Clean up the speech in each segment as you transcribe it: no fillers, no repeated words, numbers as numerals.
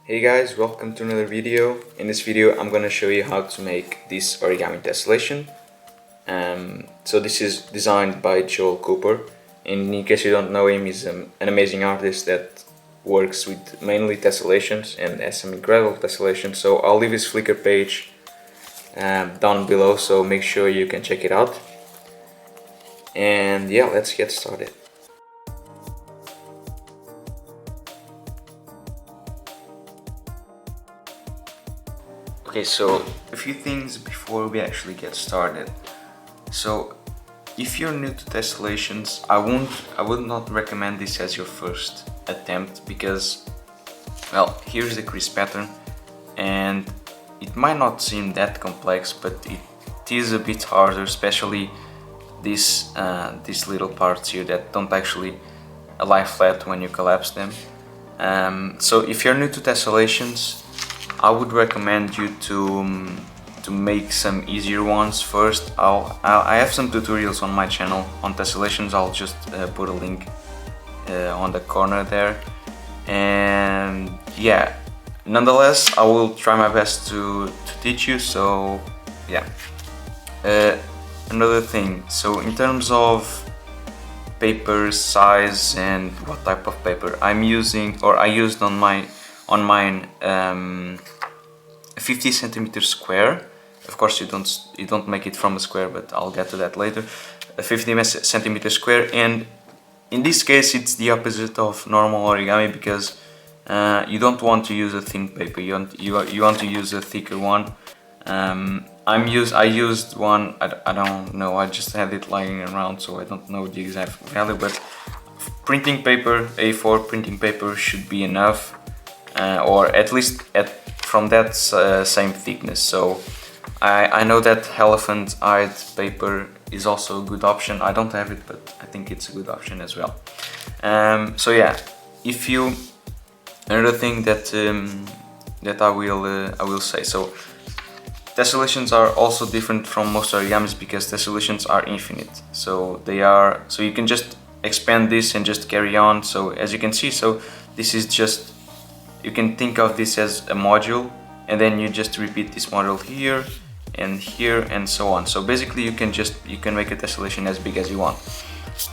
Hey guys, welcome to another video. In this video I'm gonna show you how to make this origami tessellation. So this is designed by Joel Cooper, and in case you don't know him, he's an amazing artist that works with mainly tessellations and has some incredible tessellations. So I'll leave his Flickr page down below, so make sure you can check it out. And yeah, let's get started. Okay, so a few things before we actually get started. So if you're new to tessellations, I would not recommend this as your first attempt, because, well, here's the crease pattern and it might not seem that complex, but it is a bit harder, especially these little parts here that don't actually lie flat when you collapse them. So if you're new to tessellations, I would recommend you to make some easier ones first. I have some tutorials on my channel on tessellations. I'll just put a link on the corner there. And yeah, nonetheless, I will try my best to teach you. So yeah, another thing. So in terms of paper size and what type of paper I'm using, or I used on mine 50 centimeters square. Of course you don't make it from a square, but I'll get to that later. A 50 centimeter square, and in this case it's the opposite of normal origami, because you don't want to use a thin paper, you want to use a thicker one. I used one, I don't know, I just had it lying around, so I don't know the exact value, but printing paper, A4 printing paper should be enough. Or at least from that same thickness. So I know that elephant-eyed paper is also a good option. I don't have it, but I think it's a good option as well. So yeah, another thing that I will say. So tessellations are also different from most origamis, because tessellations are infinite. So you can just expand this and just carry on. So as you can see, so this is just, you can think of this as a module, and then you just repeat this module here and so on. So basically you can make a tessellation as big as you want.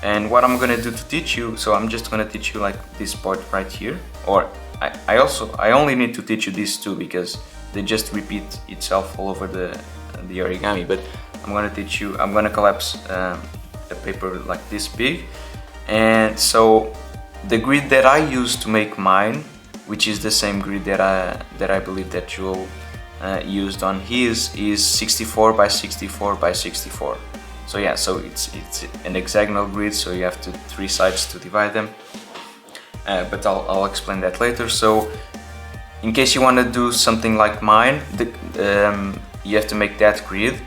And what I'm gonna do to teach you, so I'm just gonna teach you like this part right here, or I only need to teach you these two because they just repeat itself all over the origami. But I'm gonna collapse a paper like this big. And so the grid that I use to make mine, which is the same grid that I believe that Joel used on his, is 64 by 64 by 64. So yeah, so it's an hexagonal grid, so you have 3 sides to divide them. But I'll explain that later. So in case you want to do something like mine, you have to make that grid.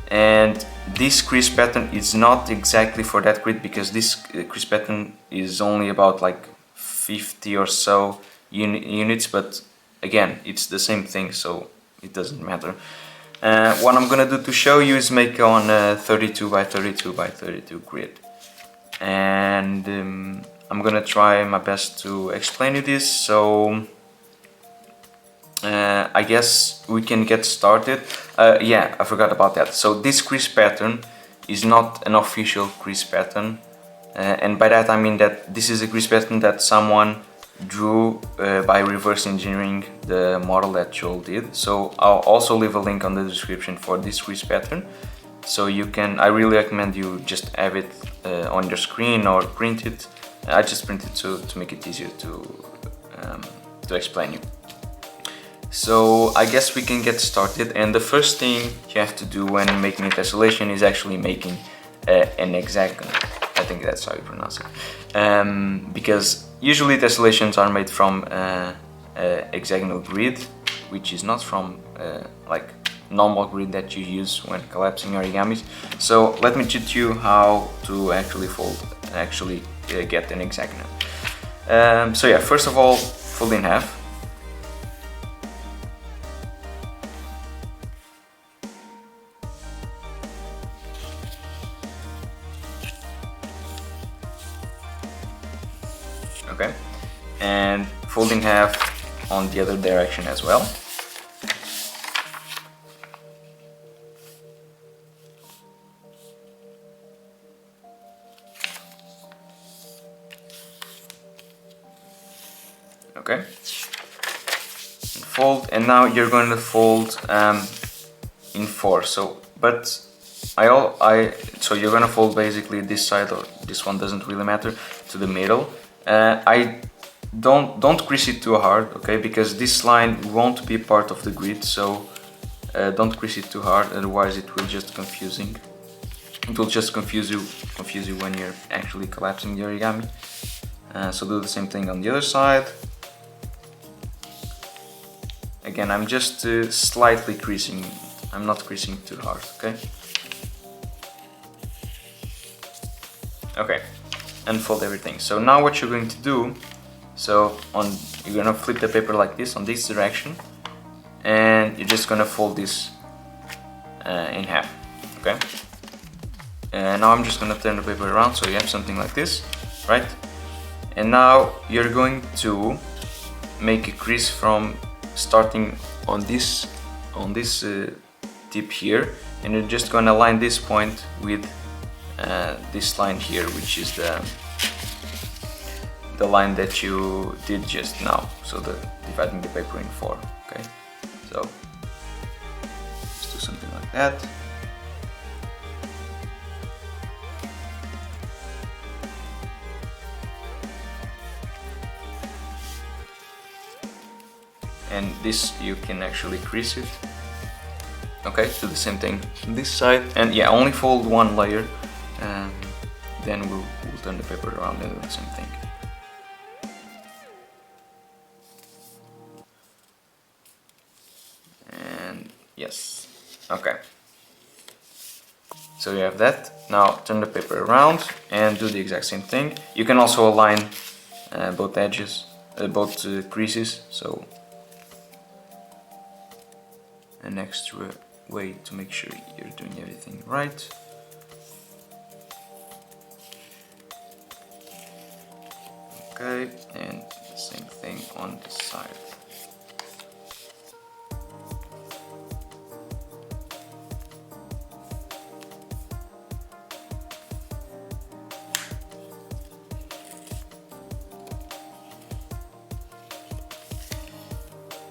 And this crease pattern is not exactly for that grid, because this crease pattern is only about like 50 or so units, but again, it's the same thing, so it doesn't matter. What I'm gonna do to show you is make on a 32 by 32 by 32 grid, and I'm gonna try my best to explain you this. So I guess we can get started. Yeah, I forgot about that. So this crease pattern is not an official crease pattern, and by that I mean that this is a crease pattern that someone drew by reverse engineering the model that Joel did. So I'll also leave a link on the description for this crease pattern, so you can, I really recommend you just have it on your screen or print it. I just print it to make it easier to explain you. So I guess we can get started, and the first thing you have to do when making a tessellation is actually making an hexagon. I think that's how you pronounce it. Because usually tessellations are made from a hexagonal grid, which is not from like normal grid that you use when collapsing origamis. So let me teach you how to actually get an hexagon. So yeah, first of all, fold in half. Okay, and fold in half on the other direction as well. Okay, and fold, and now you're going to fold in 4. So, but so you're gonna fold basically this side, or this one doesn't really matter, to the middle. I don't crease it too hard, okay, because this line won't be part of the grid, so don't crease it too hard, otherwise it will just confusing. It will just confuse you when you're actually collapsing the origami. So do the same thing on the other side. Again, I'm just slightly creasing. I'm not creasing too hard, okay? Okay, unfold everything. So now what you're going to do, you're gonna flip the paper like this on this direction, and you're just gonna fold this in half, okay? And now I'm just gonna turn the paper around so you have something like this, right? And now you're going to make a crease from starting on this tip here, and you're just gonna line this point with this line here, which is the line that you did just now, so dividing the paper in 4, okay? So let's do something like that. And this, you can actually crease it. Okay, do the same thing on this side, and yeah, only fold one layer, and then we'll turn the paper around and do the same thing. And yes, okay. So you have that. Now turn the paper around and do the exact same thing. You can also align both edges, both creases, so an extra way to make sure you're doing everything right. Okay, and the same thing on this side.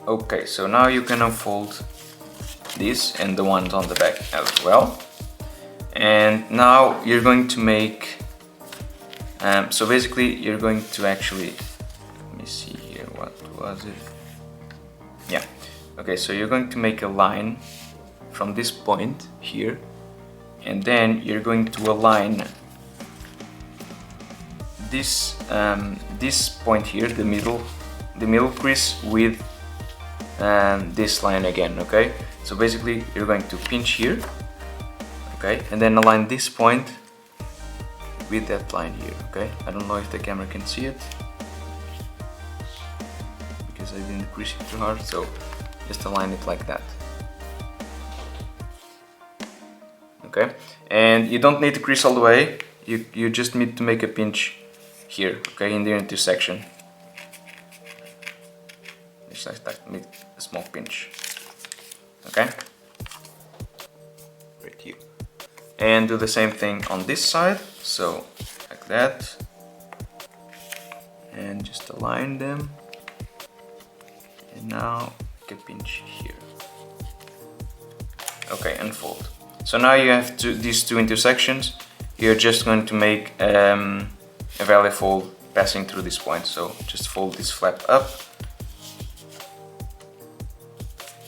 Okay, so now you can unfold this and the ones on the back as well. And now you're going to make, so basically you're going to actually, let me see here, what was it? Yeah, okay, so you're going to make a line from this point here, and then you're going to align this this point here, the middle crease, with this line again, okay? So basically you're going to pinch here, okay, and then align this point with that line here, okay? I don't know if the camera can see it because I didn't crease it too hard, so just align it like that. Okay, and you don't need to crease all the way, you just need to make a pinch here, okay, in the intersection. Just like that, make a small pinch. Okay, right here, and do the same thing on this side, so like that, and just align them, and now make a pinch here. Okay, unfold. So now you have these two intersections. You're just going to make a valley fold passing through this point, so just fold this flap up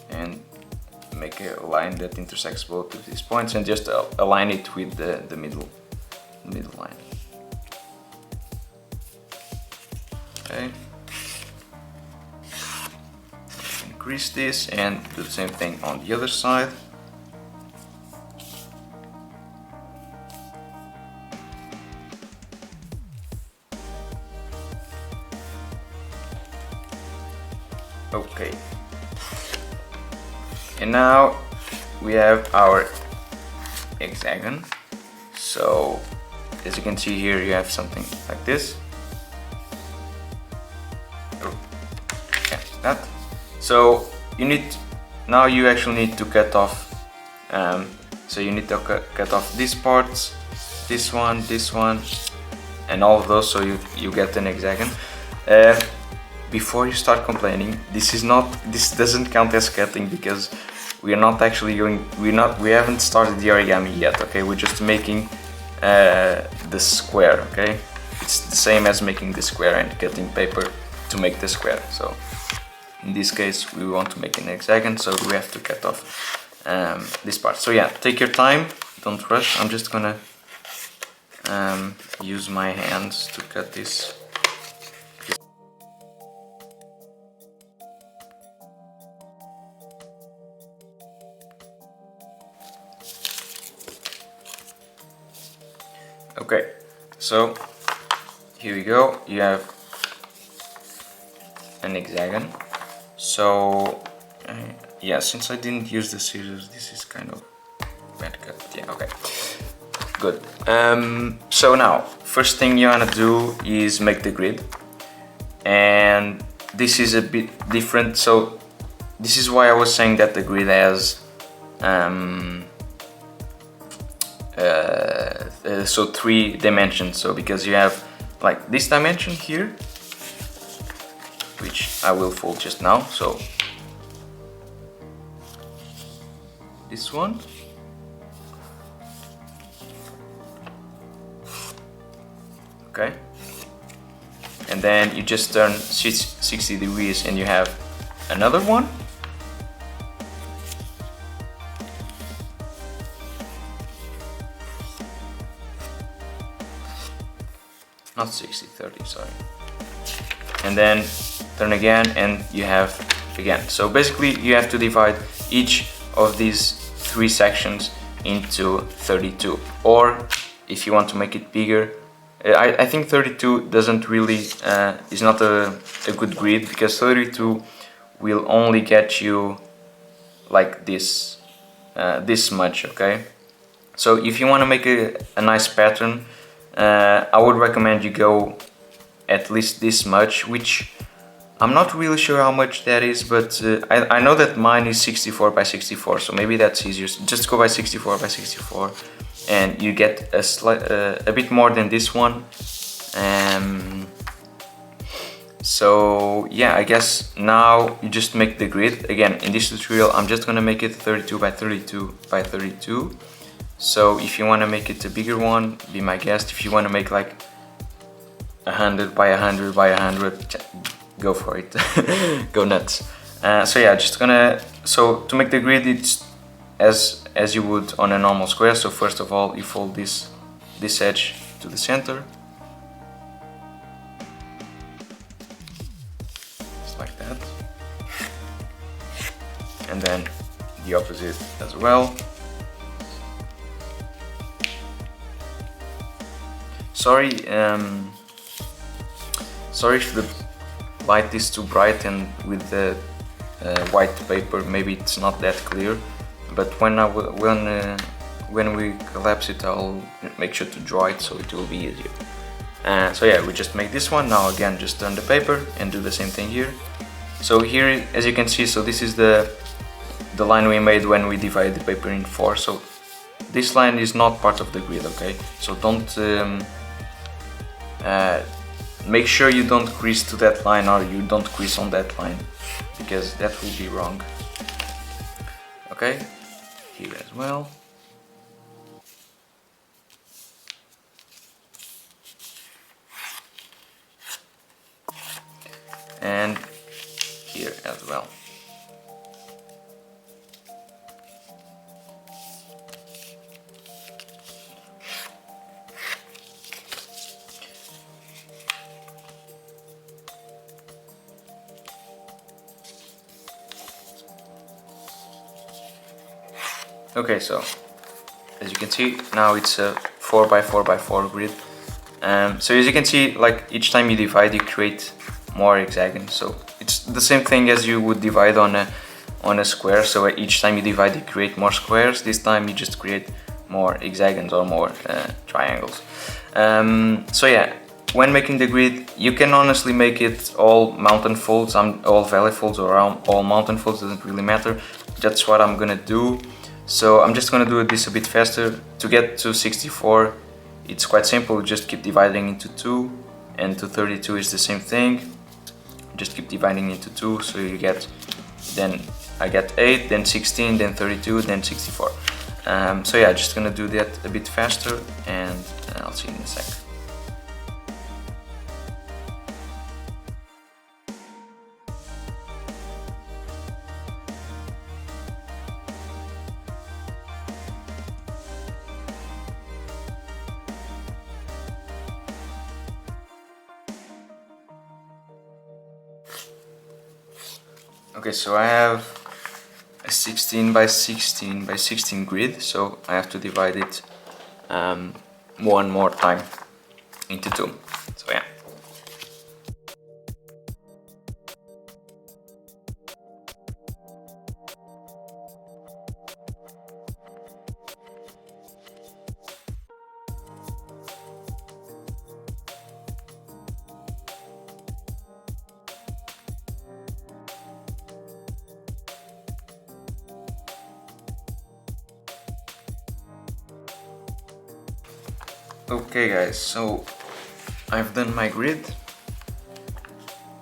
and make a line that intersects both of these points, and just align it with the middle line. Okay, increase this and do the same thing on the other side. Okay, and now we have our hexagon. So as you can see here, you have something like this. Oh, yeah, that. So you need, now you actually need to cut off, so you need to cut off these parts, this one, and all of those, so you get an hexagon. Before you start complaining, this doesn't count as cutting, because we are not actually we haven't started the origami yet, okay? We're just making the square, okay? It's the same as making the square and cutting paper to make the square. So in this case we want to make an hexagon, so we have to cut off this part. So yeah, take your time, don't rush. I'm just gonna use my hands to cut this. Okay, so here we go, you have an hexagon. So yeah, since I didn't use the scissors, this is kind of bad cut. Yeah, okay, good. So now, first thing you wanna do is make the grid, and this is a bit different. So this is why I was saying that the grid has so 3 dimensions. So because you have like this dimension here, which I will fold just now, so this one, okay, and then you just turn 60 degrees and you have another one. Not 60, 30, sorry. And then turn again and you have again. So basically you have to divide each of these 3 sections into 32. Or if you want to make it bigger, I think 32 doesn't really, is not a good grid, because 32 will only get you like this, this much, okay? So if you want to make a nice pattern, I would recommend you go at least this much, which I'm not really sure how much that is, but I know that mine is 64 by 64, so maybe that's easier. Just go by 64 by 64 and you get a bit more than this one. So yeah, I guess now you just make the grid. Again, in this tutorial I'm just gonna make it 32 by 32 by 32. So if you want to make it a bigger one, be my guest. If you want to make like 100 by 100 by 100, go for it. Go nuts. So yeah, just gonna, so to make the grid, it's as you would on a normal square. So first of all, you fold this edge to the center, just like that, and then the opposite as well. Sorry if the light is too bright and with the white paper maybe it's not that clear, but when we collapse it, I'll make sure to draw it so it will be easier. So yeah, we just make this one. Now again, just turn the paper and do the same thing here. So here, as you can see, so this is the line we made when we divided the paper in 4. So this line is not part of the grid, okay? So don't make sure you don't crease to that line, or you don't crease on that line, because that will be wrong. Okay, here as well. And here as well. Okay, so as you can see, now it's a 4 by 4 by 4 grid. So as you can see, like each time you divide, you create more hexagons. So it's the same thing as you would divide on a square. So each time you divide, you create more squares. This time you just create more hexagons or more triangles. So yeah, when making the grid, you can honestly make it all mountain folds, all valley folds, or all mountain folds, doesn't really matter. That's what I'm gonna do. So I'm just gonna do this a bit faster. To get to 64, it's quite simple, just keep dividing into 2, and to 32 is the same thing. Just keep dividing into 2, so you get, then I get 8, then 16, then 32, then 64. So yeah, just gonna do that a bit faster, and I'll see you in a sec. Okay, so I have a 16 by 16 by 16 grid, so I have to divide it one more time into 2. So yeah. Okay guys, so I've done my grid.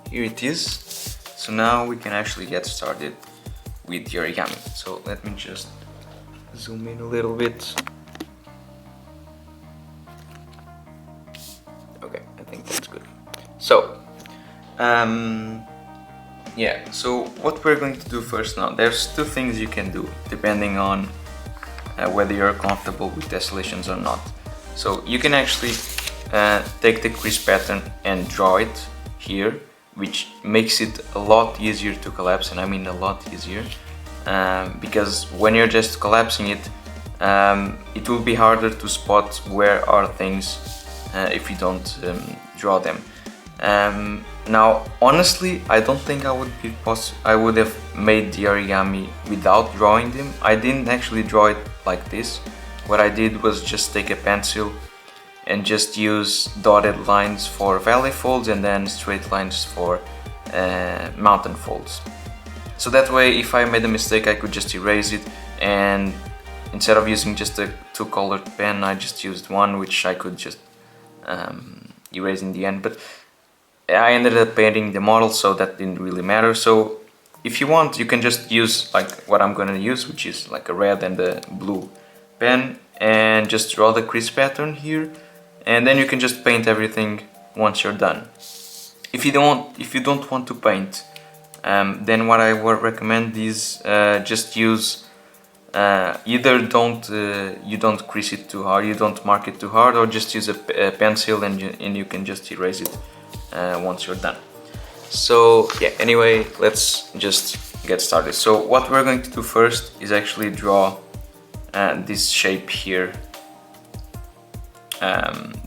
Here it is. So now we can actually get started with the origami. So let me just zoom in a little bit. Okay, I think that's good. So, yeah, so what we're going to do first now, there's 2 things you can do depending on whether you're comfortable with tessellations or not. So you can actually take the crease pattern and draw it here, which makes it a lot easier to collapse, and I mean a lot easier, because when you're just collapsing it, it will be harder to spot where are things if you don't draw them. Now, honestly, I don't think I would have made the origami without drawing them. I didn't actually draw it like this. What I did was just take a pencil and just use dotted lines for valley folds and then straight lines for mountain folds. So that way, if I made a mistake, I could just erase it, and instead of using just a 2-colored pen, I just used one, which I could just erase in the end. But I ended up painting the model, so that didn't really matter. So if you want, you can just use like what I'm gonna use, which is like a red and a blue pen, and just draw the crease pattern here, and then you can just paint everything once you're done. If you don't want to paint, then what I would recommend is just use either you don't crease it too hard, you don't mark it too hard, or just use a pencil and you can just erase it once you're done. So yeah, anyway, let's just get started. So what we're going to do first is actually draw this shape here,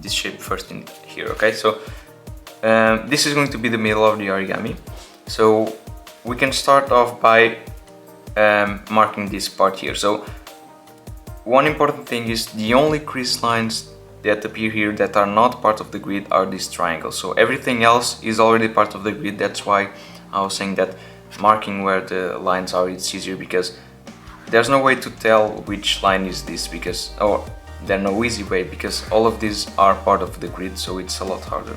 this shape first in here. Okay, so this is going to be the middle of the origami. So we can start off by marking this part here. So one important thing is the only crease lines that appear here that are not part of the grid are these triangles. So everything else is already part of the grid. That's why I was saying that marking where the lines are, it's easier, because there's no way to tell which line is this, because, or there's no easy way, because all of these are part of the grid, so it's a lot harder.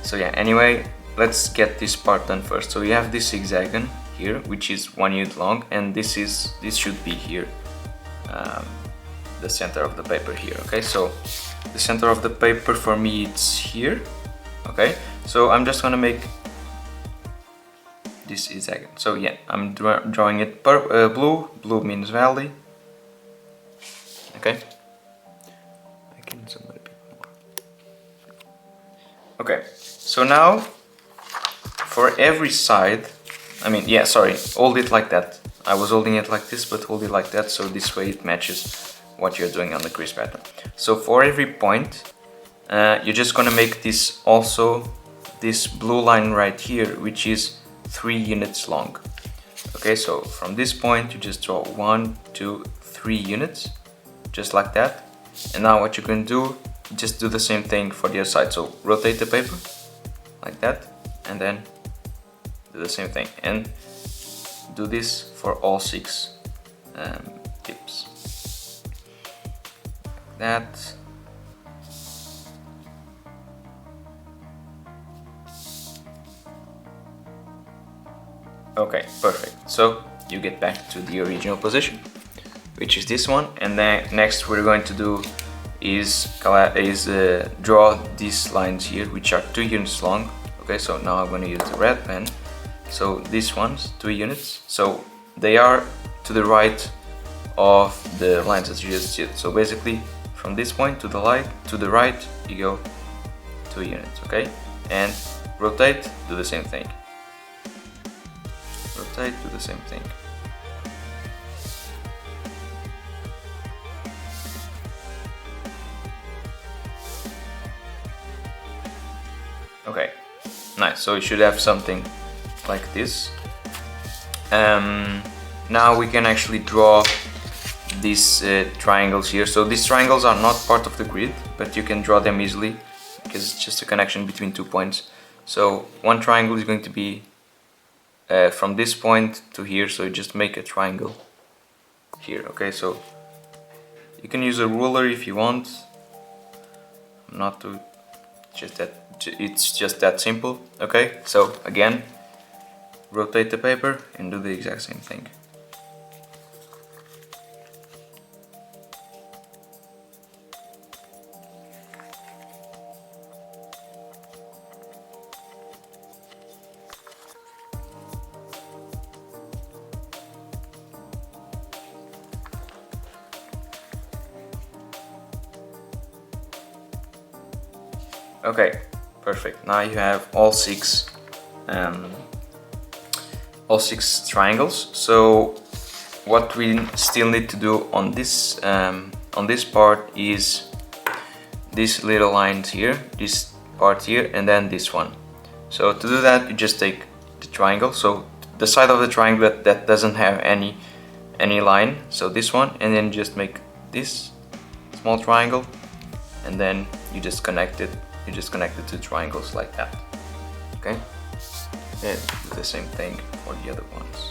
So yeah, anyway, let's get this part done first. So you have this hexagon here, which is 1 unit long, and this should be here, the center of the paper here. Okay, so the center of the paper for me, it's here. Okay, so I'm just gonna make this hexagon. So yeah, I'm drawing it blue. Blue means valley. Okay, I can zoom a bit more. Okay, so now for every side, I mean, yeah, sorry, hold it like that. I was holding it like this, but hold it like that, so this way it matches what you're doing on the crease pattern. So for every point, you're just gonna make this also, this blue line right here, which is 3 units long. Okay, so from this point you just draw 1, 2, 3 units, just like that. And now what you can do, just do the same thing for the other side. So rotate the paper like that, and then do the same thing, and do this for all 6 tips. Like that. Okay, perfect. So you get back to the original position, which is this one, and then next we're going to do is draw these lines here, which are 2 units long. Okay, so now I'm going to use the red pen. So these ones, 2 units, so they are to the right of the lines that you just did. So basically, from this point to the right, you go 2 units. Okay, and rotate, do the same thing. Rotate, do the same thing. Okay, nice. So you should have something like this. Now we can actually draw these triangles here. So these triangles are not part of the grid, but you can draw them easily because it's just a connection between 2 points. So one triangle is going to be from this point to here, so you just make a triangle here. Okay, so you can use a ruler if you want. Not to just that, it's just that simple. Okay, so again, rotate the paper and do the exact same thing. Okay, perfect. Now you have all six triangles. So what we still need to do on this part is these little lines here, this part here, and then this one. So to do that, you just take the triangle. So the side of the triangle that doesn't have any line. So this one, and then just make this small triangle, and then you just connect it. You just connect the 2 triangles like that. Okay, and do the same thing for the other ones.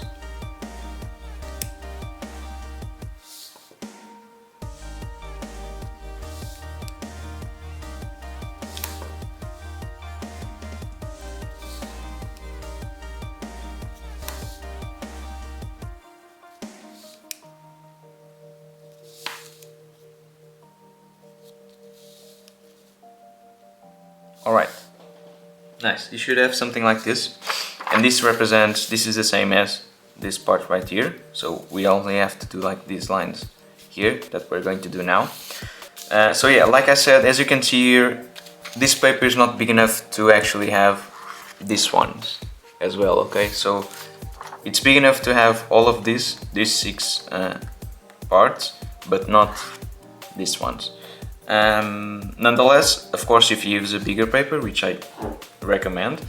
Alright, nice. You should have something like this, and this is the same as this part right here, so we only have to do like these lines here that we're going to do now. So yeah, like I said, as you can see here, this paper is not big enough to actually have these ones as well. Okay, so it's big enough to have all of these 6 parts, but not these ones. Nonetheless, of course, if you use a bigger paper, which I recommend,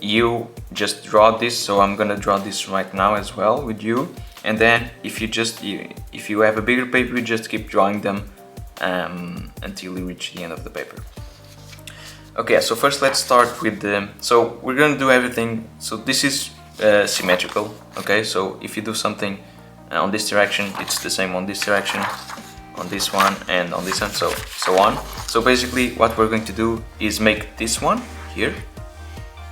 you just draw this. So I'm gonna draw this right now as well with you, and then if you have a bigger paper, you just keep drawing them until you reach the end of the paper. Okay, so first let's start with so we're gonna do everything. So this is symmetrical. Okay, so if you do something on this direction, it's the same on this direction, on this one, and on this one, so on. So basically what we're going to do is make this one here,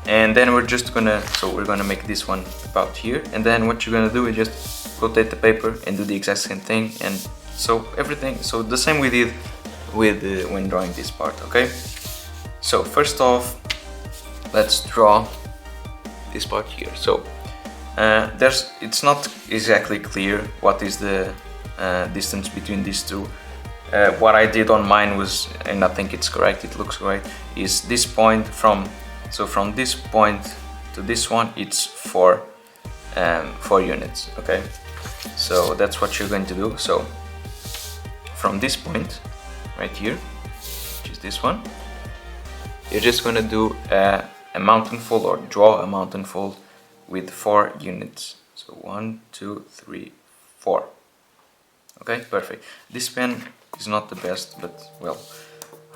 and then we're gonna make this one about here, and then what you're gonna do is just rotate the paper and do the exact same thing, and so the same we did with when drawing this part. Okay, so first off, let's draw this part here. So it's not exactly clear what is the distance between these two. What I did on mine was, and I think it's correct, it looks correct, is this point from this point to this one, it's 4 units. Okay, so that's what you're going to do. So from this point right here, which is this one, you're just going to do a mountain fold, or draw a mountain fold with 4 units. So 1, 2, 3, 4. Okay, perfect. This pen is not the best, but well,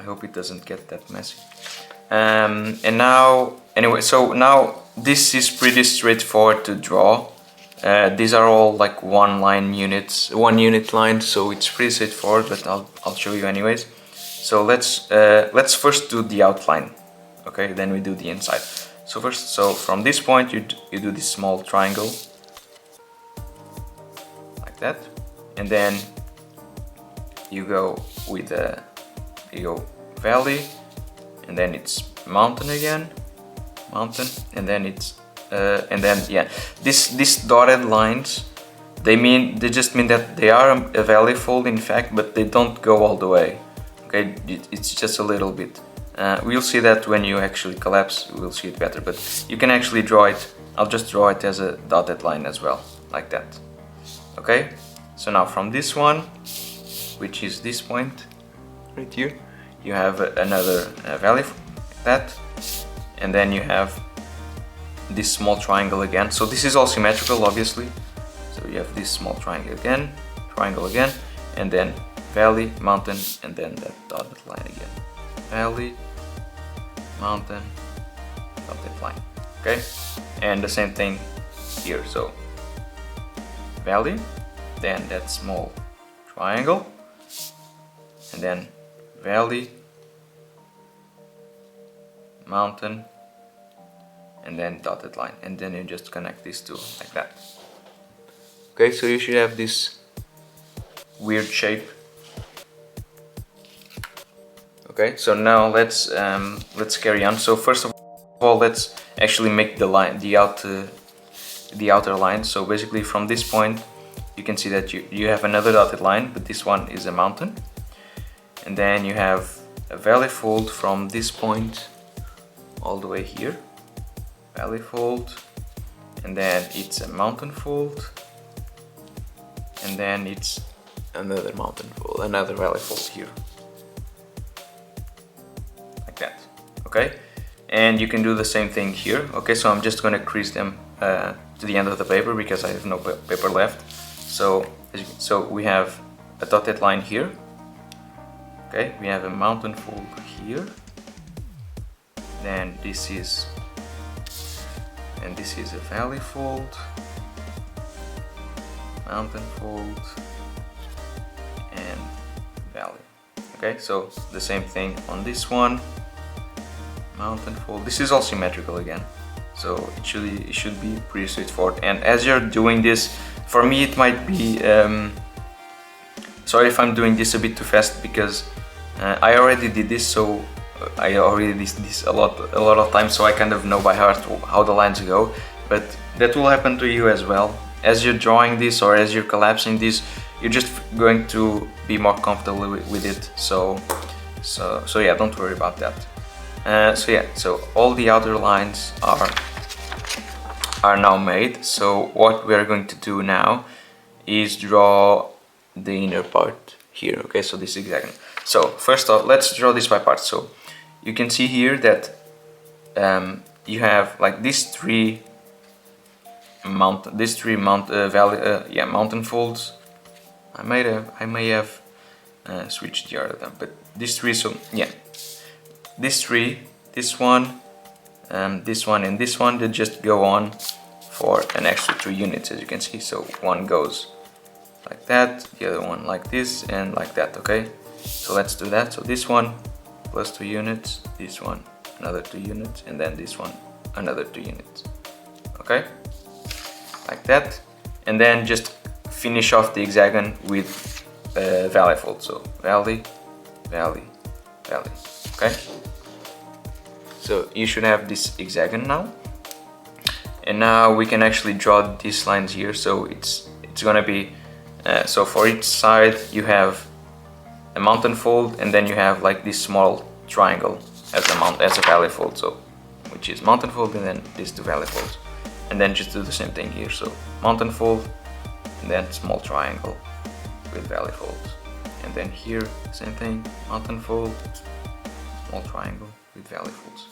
I hope it doesn't get that messy. And now, anyway, so now this is pretty straightforward to draw. These are all like one unit lines, so it's pretty straightforward, but I'll show you anyways. So let's first do the outline, okay? Then we do the inside. So first, so from this point you do this small triangle, like that, and then you go with valley, and then it's mountain again, mountain, and then it's yeah, these dotted lines, they just mean that they are a valley fold in fact, but they don't go all the way. Okay, it's just a little bit. We'll see that when you actually collapse, we'll see it better, but you can actually draw it. I'll just draw it as a dotted line as well, like that. Okay, so now from this one, which is this point right here, you have another valley, like that, and then you have this small triangle again. So this is all symmetrical, obviously. So you have this small triangle again, and then valley, mountain, and then that dotted line again. Valley, mountain, dotted line. Okay, and the same thing here. So valley, then that small triangle, and then valley, mountain, and then dotted line, and then you just connect these two like that. Okay, so you should have this weird shape. Okay, so now let's carry on. So first of all, let's actually make the outer line. So basically from this point you can see that you have another dotted line, but this one is a mountain, and then you have a valley fold from this point all the way here, valley fold, and then it's a mountain fold, and then it's another mountain fold, another valley fold here, like that. Okay, and you can do the same thing here. Okay, so I'm just going to crease them to the end of the paper because I have no paper left. So we have a dotted line here. Okay, we have a mountain fold here, then this is a valley fold, mountain fold, and valley. Okay, so the same thing on this one, mountain fold. This is all symmetrical again, so it should be pretty straightforward. And as you're doing this, for me it might be sorry if I'm doing this a bit too fast, because I already did this, so I already did this a lot of times, so I kind of know by heart how the lines go. But that will happen to you as well. As you're drawing this or as you're collapsing this, you're just going to be more comfortable with it. So yeah, don't worry about that. So all the outer lines are now made. So what we are going to do now is draw the inner part here. Okay, so this hexagon. So first off, let's draw this by parts. So you can see here that you have like these three mountain folds. I may have switched the order of them, but these three. So yeah, these three, this one, and this one, they just go on for an extra 2 units, as you can see. So one goes like that, the other one like this, and like that. Okay, so let's do that. So this one plus 2 units, this one another 2 units, and then this one another 2 units. Okay, like that, and then just finish off the hexagon with valley fold. So valley, valley, valley. Okay, so you should have this hexagon now, and now we can actually draw these lines here. So it's gonna be so for each side you have a mountain fold, and then you have like this small triangle as a valley fold, so which is mountain fold, and then these 2 valley folds, and then just do the same thing here. So mountain fold, and then small triangle with valley folds, and then here same thing, mountain fold, small triangle with valley folds,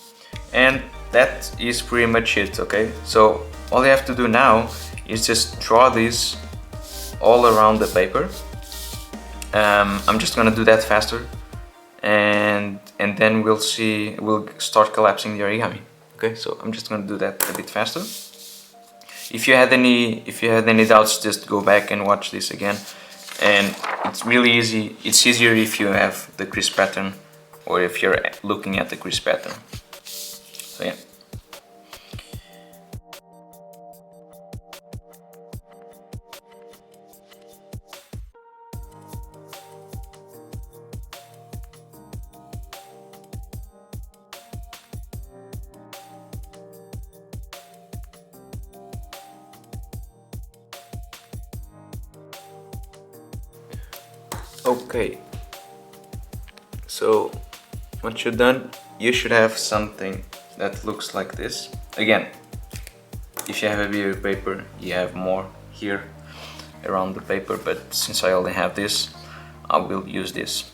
and that is pretty much it. Okay, so all you have to do now is just draw this all around the paper. I'm just gonna do that faster, and then we'll start collapsing the origami. Okay, so I'm just gonna do that a bit faster. If you had any doubts, just go back and watch this again. And it's really easy. It's easier if you have the crease pattern, or if you're looking at the crease pattern. So yeah. Okay, so once you're done, you should have something that looks like this. Again, if you have a bigger paper, you have more here around the paper, but since I only have this, I will use this.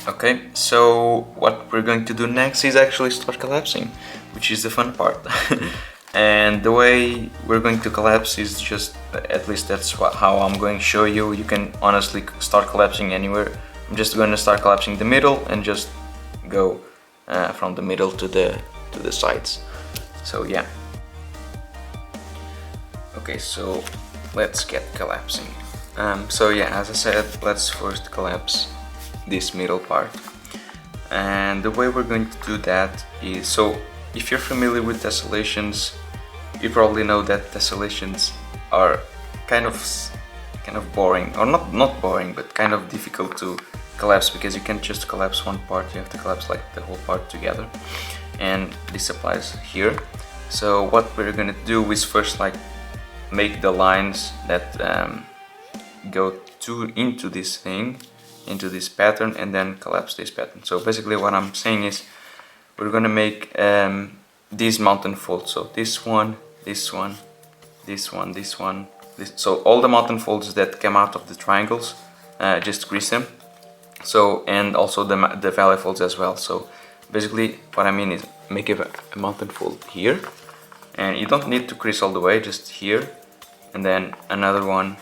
Okay, so what we're going to do next is actually start collapsing, which is the fun part. And the way we're going to collapse is just, at least that's how I'm going to show you. You can honestly start collapsing anywhere. I'm just going to start collapsing the middle and just go from the middle to the sides. So yeah. Okay, so let's get collapsing. So yeah, as I said, let's first collapse this middle part. And the way we're going to do that is, so if you're familiar with tessellations, you probably know that tessellations are kind of boring, or not boring, but kind of difficult to collapse, because you can't just collapse one part, you have to collapse like the whole part together, and this applies here. So what we're gonna do is first like make the lines that go into this thing, into this pattern, and then collapse this pattern. So basically what I'm saying is we're gonna make these mountain folds. So this one, this one, this one, this one, this. So all the mountain folds that come out of the triangles, just crease them. So, and also the valley folds as well. So basically what I mean is make a mountain fold here, and you don't need to crease all the way, just here, and then another one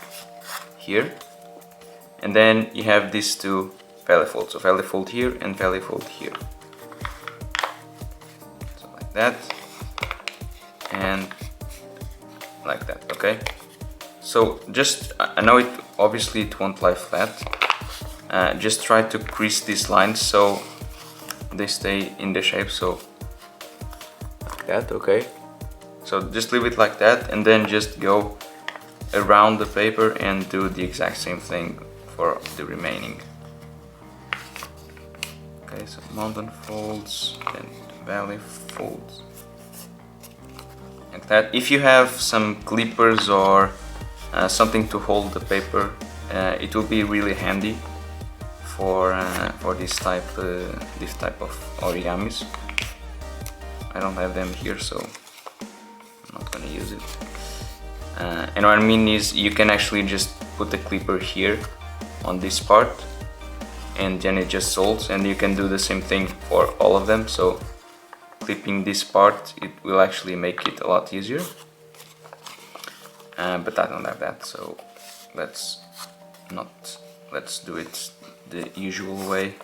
here, and then you have these two valley folds. So valley fold here and valley fold here. So like that, and like that. Okay, so just, I know it obviously it won't lie flat. Just try to crease these lines so they stay in the shape, so like that. Okay, so just leave it like that, and then just go around the paper and do the exact same thing for the remaining. Okay, so mountain folds and valley folds, like that. If you have some clippers or something to hold the paper, it will be really handy for this type of origamis. I don't have them here, so I'm not gonna use it. And what I mean is you can actually just put the clipper here on this part, and then it just solds, and you can do the same thing for all of them. So clipping this part, it will actually make it a lot easier. But I don't have that, so let's do it the usual way.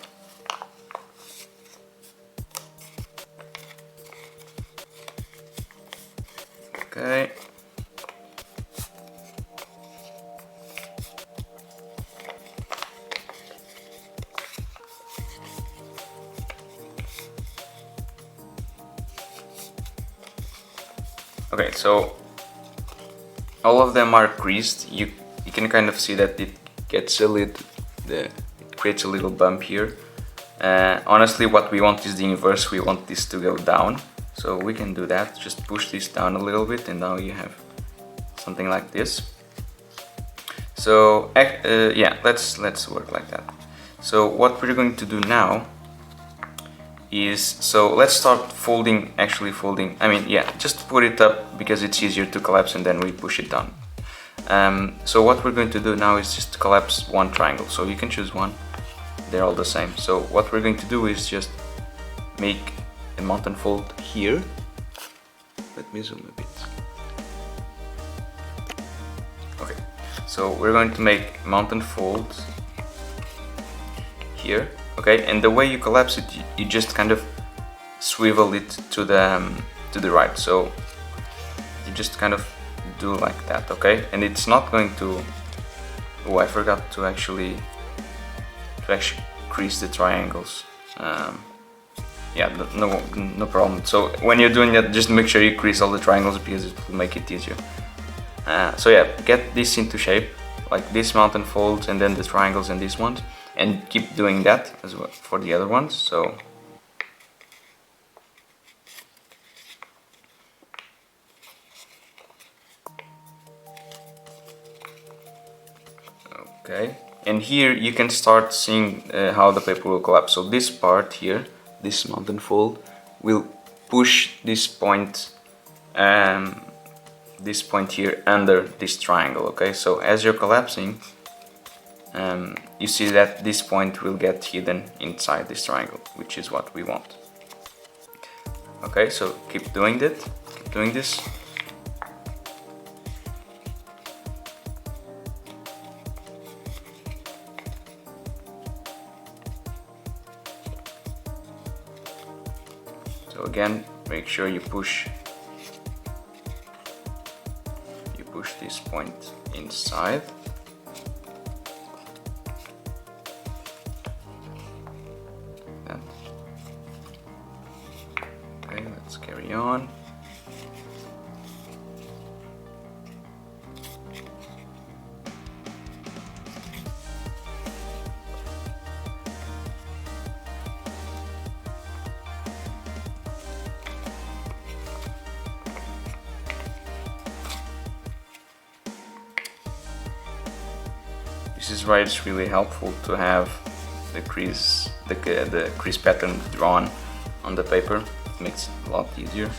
Okay. Okay, so all of them are creased. You can kind of see that it gets a little, it creates a little bump here. Honestly, what we want is the inverse. We want this to go down, so we can do that. Just push this down a little bit, and now you have something like this. So yeah, let's work like that. So what we're going to do now is, so let's start folding, I mean, yeah, just put it up because it's easier to collapse, and then we push it down. So what we're going to do now is just collapse one triangle. So you can choose one, they're all the same. So what we're going to do is just make a mountain fold here. Let me zoom a bit. Okay, so we're going to make mountain folds here. Okay, and the way you collapse it, you just kind of swivel it to the right. So you just kind of do like that, okay? And it's not going to. Oh, I forgot to actually crease the triangles. Yeah, no problem. So when you're doing that, just make sure you crease all the triangles because it will make it easier. So yeah, get this into shape, like this mountain folds and then the triangles and these ones, and keep doing that as well for the other ones. So okay, and here you can start seeing how the paper will collapse. So this part here, this mountain fold, will push this point here under this triangle. Okay, so as you're collapsing, you see that this point will get hidden inside this triangle, which is what we want. Okay, so keep doing this. So again, make sure you push this point inside. Okay, let's carry on. This is why it's really helpful to have the crease pattern drawn on the paper. It makes it a lot easier.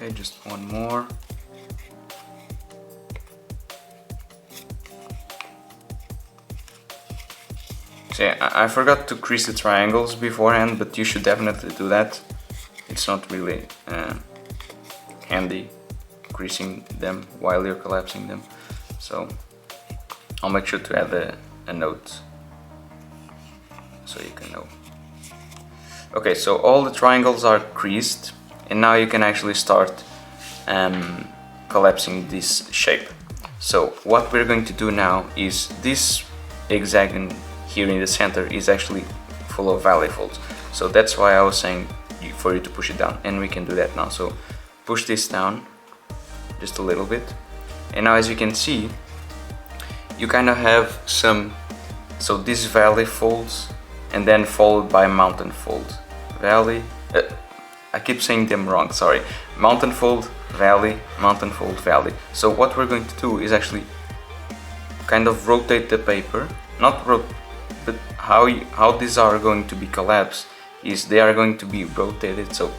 Okay, just one more. So yeah, I forgot to crease the triangles beforehand, but you should definitely do that. It's not really handy creasing them while you're collapsing them. So I'll make sure to add a note so you can know. Okay, so all the triangles are creased. And now you can actually start collapsing this shape. So what we're going to do now is this hexagon here in the center is actually full of valley folds. So that's why I was saying for you to push it down, and we can do that now. So push this down just a little bit. And now as you can see, you kind of have some, so these valley folds and then followed by mountain fold. Valley, I keep saying them wrong, sorry. Mountain fold, valley, mountain fold, valley. So what we're going to do is actually kind of rotate the paper, not rotate, but how these are going to be collapsed is they are going to be rotated. So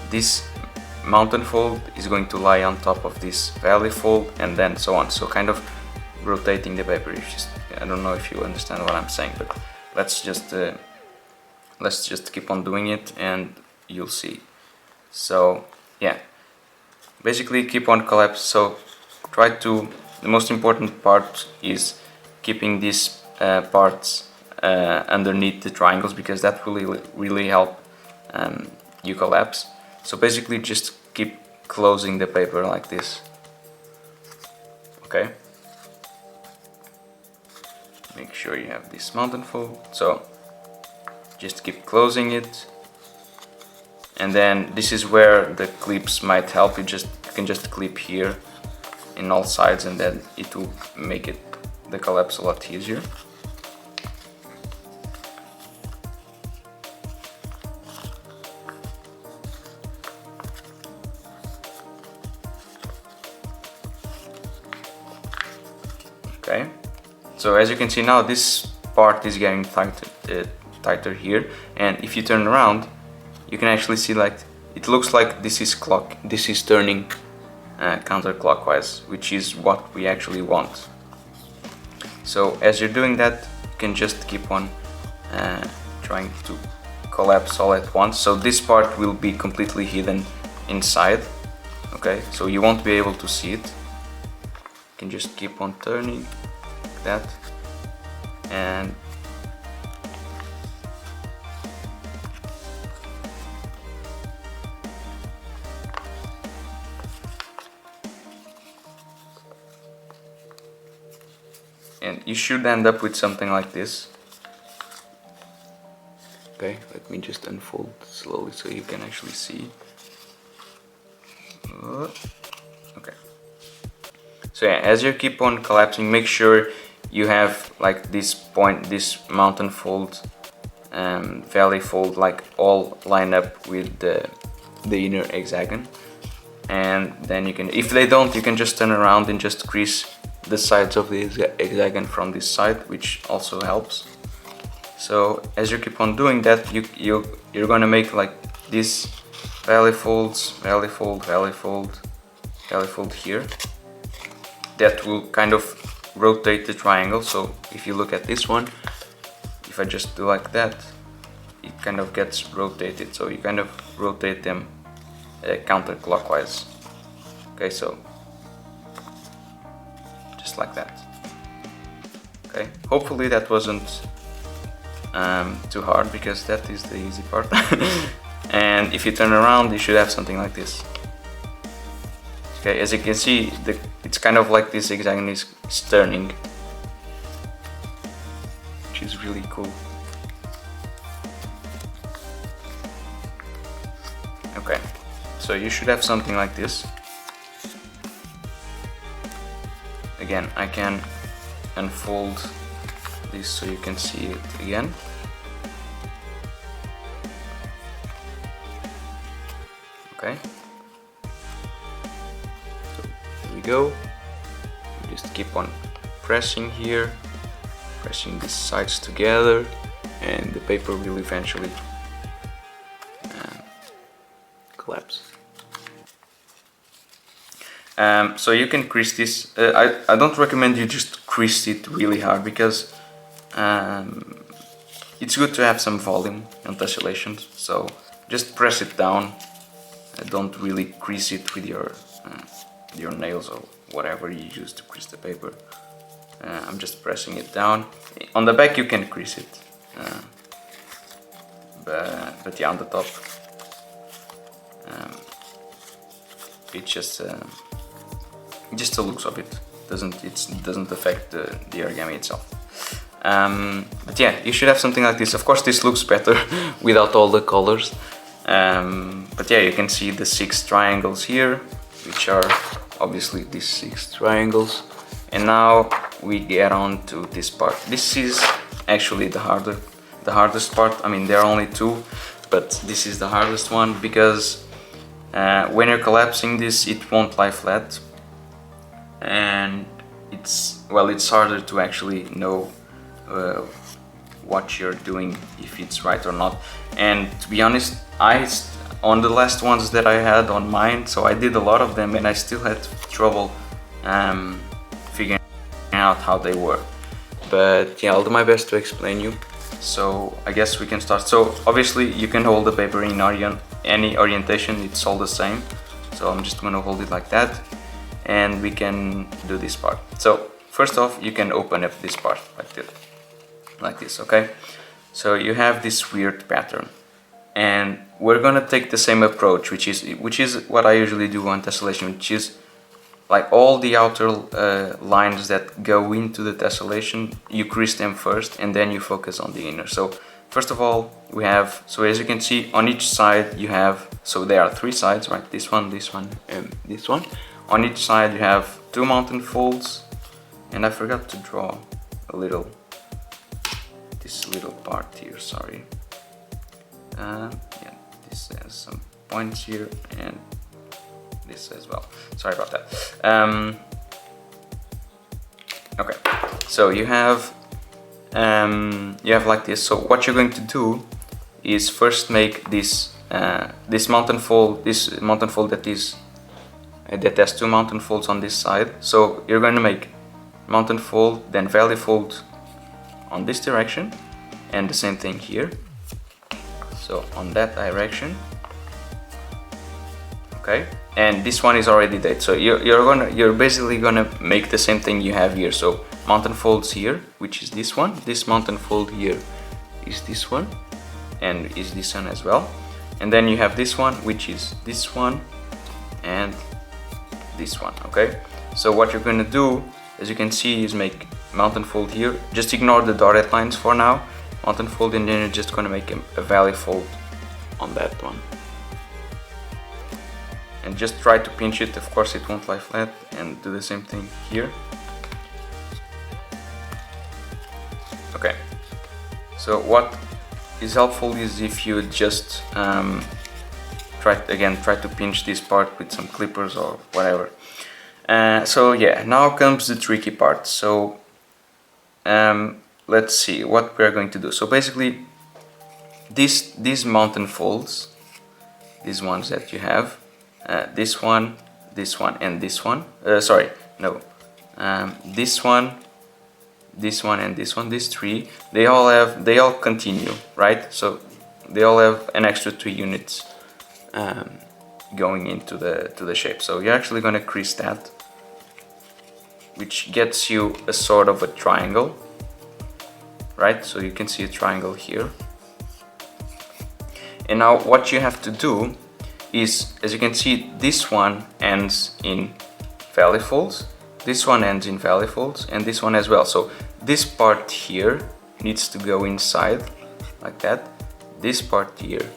this mountain fold is going to lie on top of this valley fold and then so on. So kind of rotating the paper. I don't know if you understand what I'm saying, but let's just keep on doing it and you'll see. So yeah, basically keep on collapse. So the most important part is keeping these parts underneath the triangles, because that will really help you collapse. So basically just keep closing the paper like this. Okay, make sure you have this mountain fold. So just keep closing it, and then this is where the clips might help. You can just clip here in all sides, and then it will make the collapse a lot easier. Okay, So as you can see now, this part is getting tighter here, and if you turn around, you can actually see like it looks like this is turning counterclockwise, which is what we actually want. So as you're doing that, you can just keep on trying to collapse all at once. So this part will be completely hidden inside. Okay, so you won't be able to see it. You can just keep on turning like that, and you should end up with something like this. Okay, let me just unfold slowly so you can actually see. Okay. So yeah, as you keep on collapsing, make sure you have like this point, this mountain fold, valley fold, like all line up with the inner hexagon. And then you can, if they don't, you can just turn around and just crease the sides of the hexagon from this side, which also helps. So as you keep on doing that, you're gonna make like this valley folds, valley fold, valley fold, valley fold here. That will kind of rotate the triangle. So if you look at this one, if I just do like that, it kind of gets rotated. So you kind of rotate them counterclockwise. Okay, so just like that. Okay, hopefully that wasn't too hard, because that is the easy part. And if you turn around, you should have something like this. Okay, as you can see, it's kind of like this hexagon is turning, which is really cool. Okay, so you should have something like this. Again, I can unfold this so you can see it again. Okay, so here we go. You just keep on pressing here, pressing these sides together, and the paper will eventually collapse. So you can crease this. I don't recommend you just crease it really hard, because it's good to have some volume on tessellations. So just press it down. Don't really crease it with your nails or whatever you use to crease the paper. I'm just pressing it down. On the back you can crease it, but yeah, on the top it's just the looks of it. It doesn't affect the origami itself. But yeah, you should have something like this. Of course, this looks better without all the colors. But yeah, you can see the 6 triangles here, which are obviously these 6 triangles. And now we get on to this part. This is actually the hardest part. I mean, there are only 2, but this is the hardest one, because when you're collapsing this, it won't lie flat, and it's harder to actually know what you're doing, if it's right or not. And to be honest, on the last ones that I had on mine, so I did a lot of them, and I still had trouble figuring out how they work. But yeah, I'll do my best to explain you. So I guess we can start. So obviously you can hold the paper in any orientation, it's all the same. So I'm just gonna hold it like that, and we can do this part. So first off, you can open up this part like this, okay? So you have this weird pattern, and we're gonna take the same approach, which is what I usually do on tessellation, which is like all the outer lines that go into the tessellation, you crease them first, and then you focus on the inner. So first of all, we have, so as you can see, on each side you have, so there are 3 sides, right? This one, and this one. On each side you have 2 mountain folds, and I forgot to draw this little part here, sorry. Yeah, this has some points here, and this as well. Sorry about that. Okay, So you have like this. So what you're going to do is first make this this mountain fold that is that has two mountain folds on this side. So you're going to make mountain fold, then valley fold on this direction, and the same thing here. So on that direction, okay. And this one is already dead. So you're basically gonna make the same thing you have here. So mountain folds here, which is this one. This mountain fold here is this one, and is this one as well. And then you have this one, which is this one, and this one. Okay. So what you're gonna do, as you can see, is make mountain fold here. Just ignore the dotted lines for now. Mountain fold, and then you're just gonna make a valley fold on that one. And just try to pinch it. Of course, it won't lie flat. And do the same thing here. Okay. So what is helpful is if you just try to pinch this part with some clippers or whatever. So yeah, now comes the tricky part. So let's see what we're going to do. So basically, these mountain folds, these ones that you have, this one, and this one. Sorry, no. This one, and this one. These three, they all continue, right? So they all have an extra 2 units going into the shape. So you're actually going to crease that, which gets you a sort of a triangle, right? So you can see a triangle here. And now what you have to do is, as you can see, this one ends in valley folds, this one ends in valley folds, and this one as well. So this part here needs to go inside like that. This part here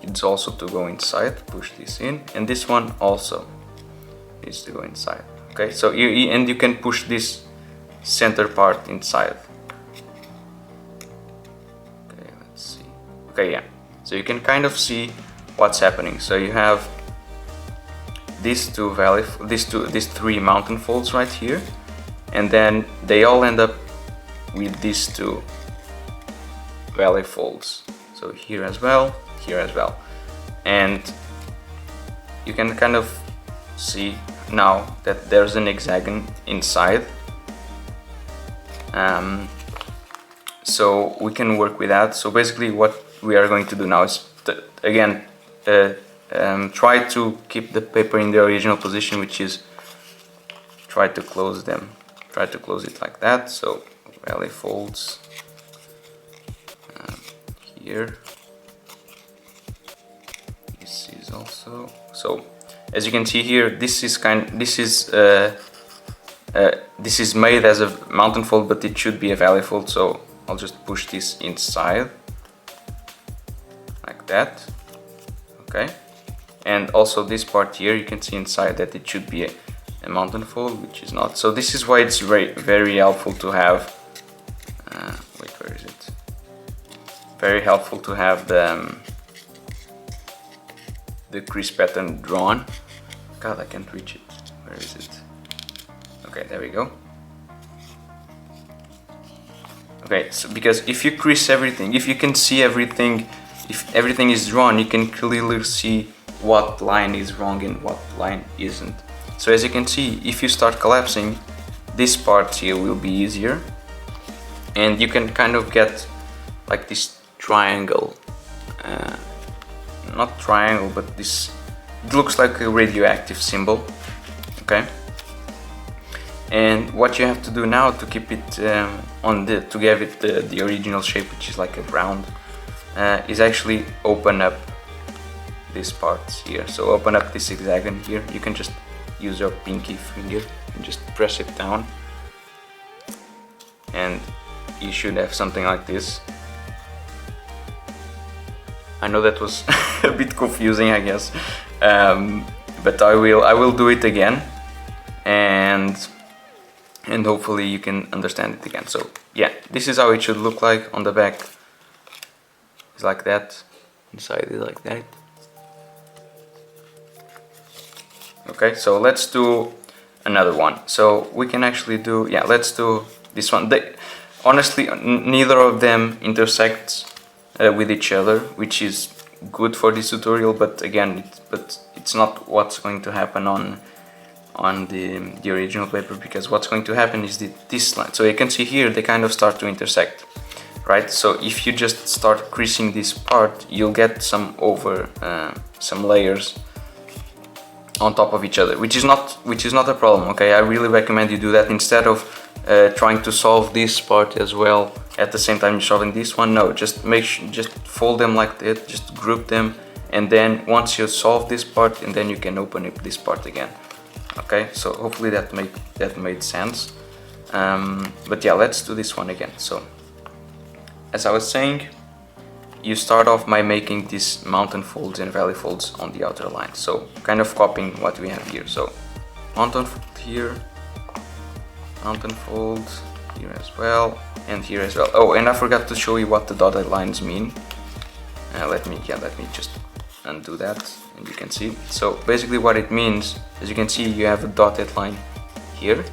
needs also to go inside, push this in, and this one also needs to go inside. Okay, so you can push this center part inside. Okay, let's see. Okay, yeah. So you can kind of see what's happening. So you have these three mountain folds right here, and then they all end up with these 2 valley folds. So here as well, and you can kind of see now that there's an hexagon inside. So we can work with that. So basically what we are going to do now is again try to keep the paper in the original position, which is try to close them. Try to close it like that. So valley folds here. This is also so. As you can see here, this is made as a mountain fold, but it should be a valley fold. So I'll just push this inside like that. Okay, and also this part here, you can see inside that it should be a mountain fold, which is not. So this is why it's very helpful to have. Wait, where is it? Very helpful to have the crease pattern drawn. God, I can't reach it. Where is it? Okay, there we go. Okay, so because if you crease everything, if you can see everything, if everything is drawn, you can clearly see what line is wrong and what line isn't. So as you can see, if you start collapsing, this part here will be easier, and you can kind of get like this triangle, not triangle, but this, it looks like a radioactive symbol. Okay, and what you have to do now to keep it to give it the original shape, which is like a round, is actually open up this part here. So open up this hexagon here. You can just use your pinky finger and just press it down, and you should have something like this. I know that was a bit confusing, I guess, but I will do it again, and hopefully you can understand it again. So yeah, this is how it should look like on the back. It's like that, inside is like that. Okay, so let's do another one. So we can actually do, yeah, let's do this one. Honestly, neither of them intersects with each other, which is good for this tutorial, but again, it's not what's going to happen on the original paper, because what's going to happen is this line. So you can see here they kind of start to intersect, right? So if you just start creasing this part, you'll get some layers on top of each other, which is not a problem. Okay, I really recommend you do that instead of trying to solve this part as well at the same time you're solving this one. No, just fold them like that, just group them, and then once you solve this part, and then you can open up this part again. Okay, so hopefully that made sense. But yeah, let's do this one again. So as I was saying, you start off by making these mountain folds and valley folds on the outer line. So kind of copying what we have here. So mountain fold here, mountain fold here as well, and here as well. Oh, and I forgot to show you what the dotted lines mean. Let me just undo that, and you can see. So basically what it means, as you can see, you have a dotted line here,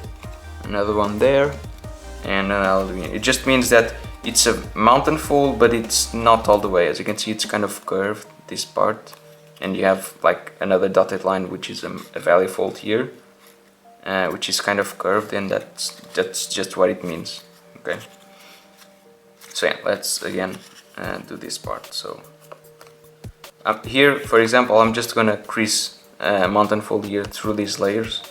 another one there, and another one. It just means that it's a mountain fold, but it's not all the way. As you can see, it's kind of curved, this part, and you have like another dotted line, which is a valley fold here, which is kind of curved, and that's just what it means. Okay, so yeah, let's again do this part. So up here, for example, I'm just gonna crease mountain fold here through these layers,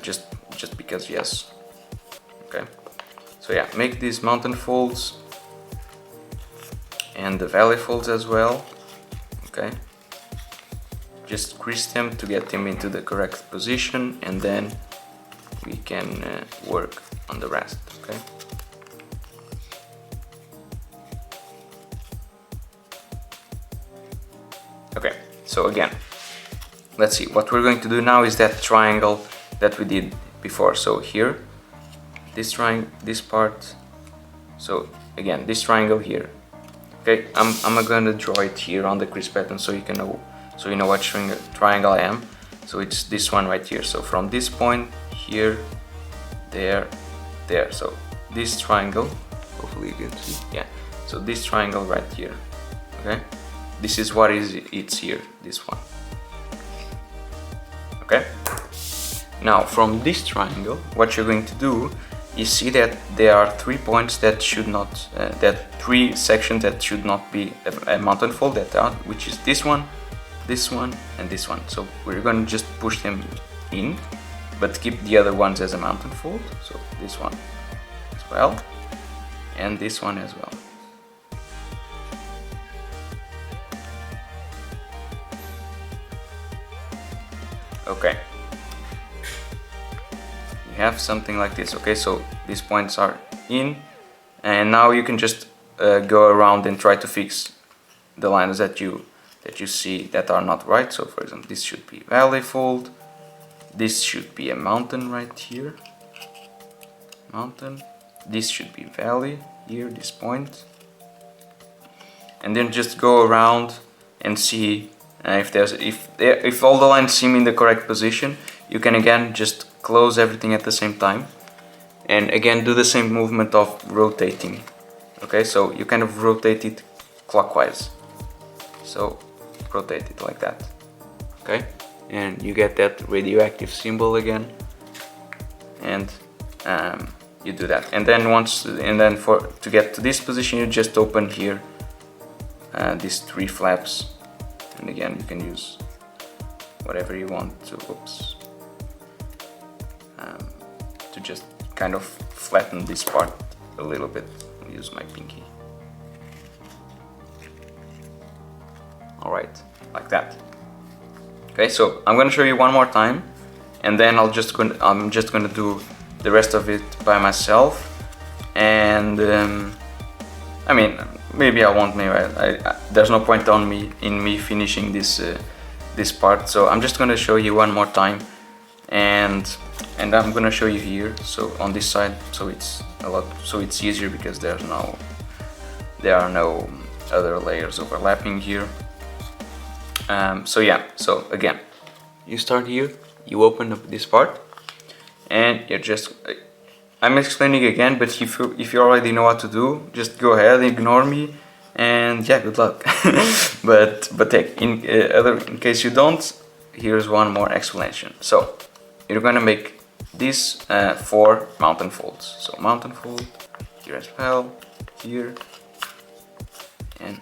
just because, yes. Okay, so yeah, make these mountain folds and the valley folds as well. Okay, just crease them to get them into the correct position, and then we can work on the rest. Okay. Okay, so again, let's see, what we're going to do now is that triangle that we did before. So here, this part, so again, this triangle here. Okay, I'm gonna draw it here on the crease pattern so you know what triangle I am. So it's this one right here. So from this point here, there, so this triangle, hopefully you can see, yeah, so this triangle right here. Okay, this is what it's here, this one. Okay, now from this triangle, what you're going to do is see that there are 3 points that should not, three sections that should not be a mountain fold, which is this one, and this one. So we're going to just push them in, but keep the other ones as a mountain fold. So this one as well, and this one as well. Okay, you have something like this. Okay, so these points are in, and now you can just go around and try to fix the lines that you see that are not right. So for example, this should be valley fold, this should be a mountain right here, mountain, this should be valley here, this point, and then just go around and see if all the lines seem in the correct position. You can again just close everything at the same time, and again do the same movement of rotating. Okay, so you kind of rotate it clockwise, so rotate it like that. Okay, and you get that radioactive symbol again, and you do that, and then to get to this position, you just open here these 3 flaps. And again, you can use whatever you want to, to just kind of flatten this part a little bit. I'll use my pinky. Alright, like that. Okay, so I'm gonna show you one more time, and then I'm just gonna do the rest of it by myself. And I mean, maybe I won't. Maybe there's no point in me finishing this part. So I'm just gonna show you one more time, and I'm gonna show you here. So on this side, so it's easier because there are no other layers overlapping here. So yeah. So again, you start here. You open up this part, and you just I'm explaining again, but if you already know what to do, just go ahead, ignore me, and yeah, good luck. but in case you don't, here's one more explanation. So you're gonna make these 4 mountain folds. So mountain fold here as well, here, and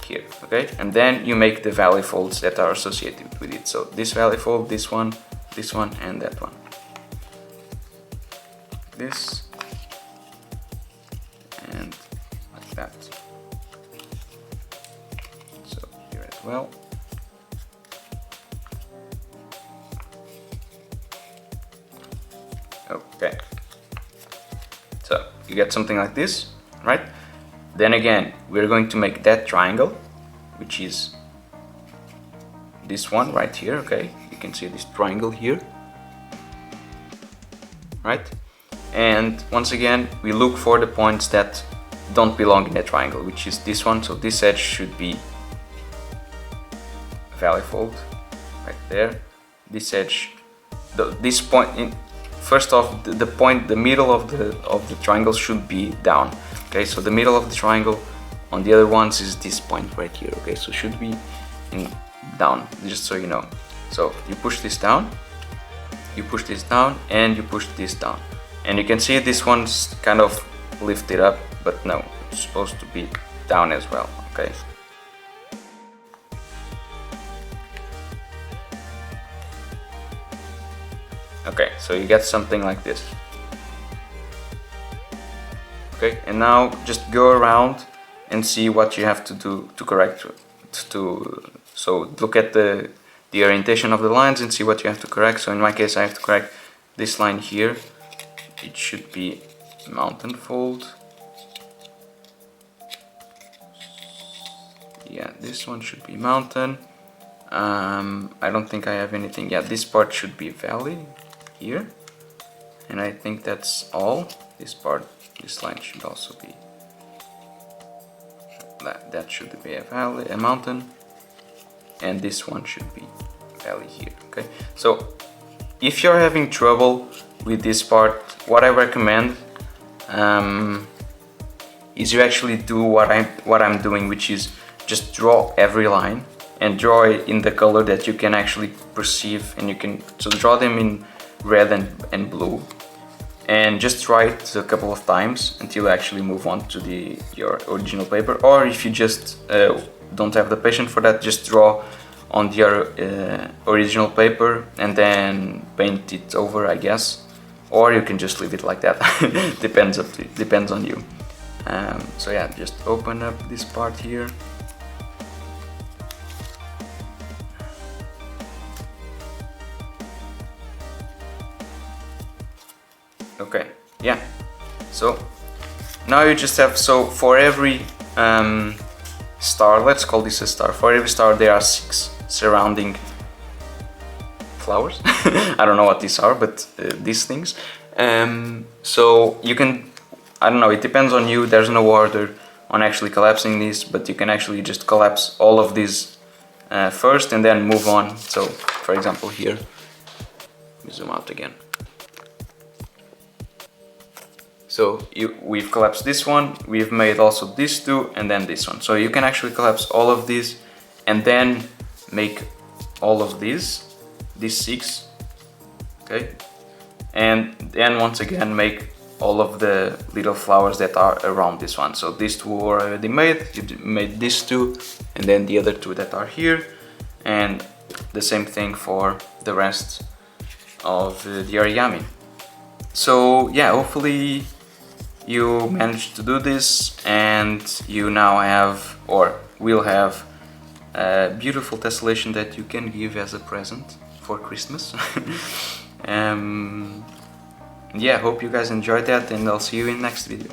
here, okay? And then you make the valley folds that are associated with it. So this valley fold, this one, and that one. This, and like that. So here as well. Okay. So you get something like this, right? Then again, we're going to make that triangle, which is this one right here, okay? You can see this triangle here, right? And once again, we look for the points that don't belong in the triangle, which is this one. So this edge should be valley fold right there. This edge, this point in first off, the point, the middle of the triangle should be down. Okay, so the middle of the triangle on the other ones is this point right here. Okay, so should be down, just so you know. So you push this down, you push this down, and you push this down. And you can see this one's kind of lifted up, but no, it's supposed to be down as well, okay? Okay, so you get something like this. Okay, and now just go around and see what you have to do to correct so look at the orientation of the lines and see what you have to correct. So in my case, I have to correct this line here. It should be mountain fold. Yeah, this one should be mountain. I don't think I have anything. Yeah, this part should be valley here. And I think that's all. This part, this line should also be, that should be a valley, a mountain. And this one should be valley here, okay? So if you're having trouble with this part, what I recommend is you actually do what I'm doing, which is just draw every line and draw it in the color that you can actually perceive, and you can draw them in red and blue, and just try it a couple of times until you actually move on to your original paper. Or if you just don't have the patience for that, just draw on your original paper and then paint it over, I guess. Or you can just leave it like that. depends on you. So yeah, just open up this part here. Okay, yeah. So now you just have, so for every star, let's call this a star. For every star there are 6 surrounding flowers. I don't know what these are, but these things. So you can, I don't know, it depends on you. There's no order on actually collapsing these, but you can actually just collapse all of these first and then move on. So for example here, let me zoom out again. So we've collapsed this one, we've made also these 2, and then this one. So you can actually collapse all of these and then make all of these 6, okay? And then once again make all of the little flowers that are around this one. So these 2 were already made, you made these 2, and then the other 2 that are here, and the same thing for the rest of the origami. So yeah, hopefully you managed to do this, and you now have, or will have, a beautiful tessellation that you can give as a present for Christmas. Yeah, hope you guys enjoyed that, and I'll see you in the next video.